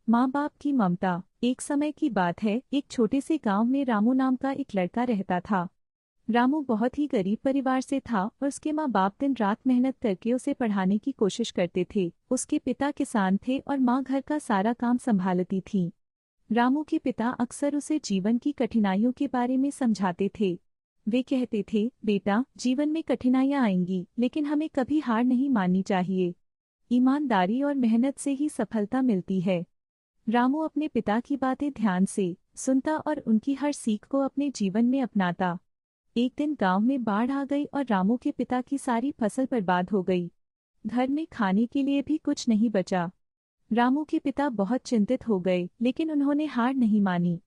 माँ बाप की ममता। एक समय की बात है, एक छोटे से गांव में रामू नाम का एक लड़का रहता था। रामू बहुत ही गरीब परिवार से था और उसके माँ बाप दिन रात मेहनत करके उसे पढ़ाने की कोशिश करते थे। उसके पिता किसान थे और माँ घर का सारा काम संभालती थी। रामू के पिता अक्सर उसे जीवन की कठिनाइयों के बारे में समझाते थे। वे कहते थे, बेटा, जीवन में कठिनाइयाँ आएंगी, लेकिन हमें कभी हार नहीं माननी चाहिए। ईमानदारी और मेहनत से ही सफलता मिलती है। रामू अपने पिता की बातें ध्यान से सुनता और उनकी हर सीख को अपने जीवन में अपनाता। एक दिन गांव में बाढ़ आ गई और रामू के पिता की सारी फसल बर्बाद हो गई। घर में खाने के लिए भी कुछ नहीं बचा। रामू के पिता बहुत चिंतित हो गए, लेकिन उन्होंने हार नहीं मानी।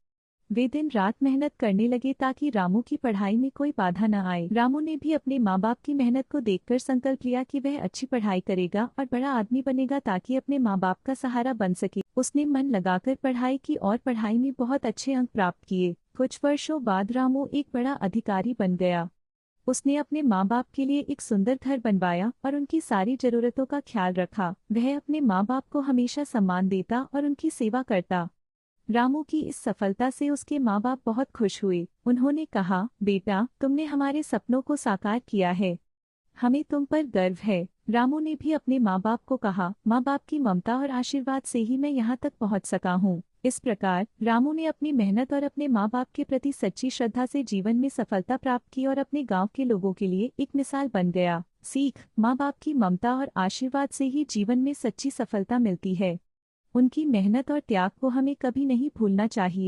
वे दिन रात मेहनत करने लगे ताकि रामू की पढ़ाई में कोई बाधा न आए। रामू ने भी अपने माँ बाप की मेहनत को देखकर संकल्प लिया कि वह अच्छी पढ़ाई करेगा और बड़ा आदमी बनेगा ताकि अपने माँ बाप का सहारा बन सके। उसने मन लगाकर पढ़ाई की और पढ़ाई में बहुत अच्छे अंक प्राप्त किए। कुछ वर्षों बाद रामू एक बड़ा अधिकारी बन गया। उसने अपने माँ बाप के लिए एक सुंदर घर बनवाया और उनकी सारी जरूरतों का ख्याल रखा। वह अपने माँ बाप को हमेशा सम्मान देता और उनकी सेवा करता। रामू की इस सफलता से उसके माँ बाप बहुत खुश हुए। उन्होंने कहा, बेटा, तुमने हमारे सपनों को साकार किया है। हमें तुम पर गर्व है। रामू ने भी अपने माँ बाप को कहा, माँ बाप की ममता और आशीर्वाद से ही मैं यहाँ तक पहुँच सका हूँ। इस प्रकार रामू ने अपनी मेहनत और अपने माँ बाप के प्रति सच्ची श्रद्धा से जीवन में सफलता प्राप्त की और अपने गांव के लोगों के लिए एक मिसाल बन गया। सीख, माँ बाप की ममता और आशीर्वाद से ही जीवन में सच्ची सफलता मिलती है। उनकी मेहनत और त्याग को हमें कभी नहीं भूलना चाहिए।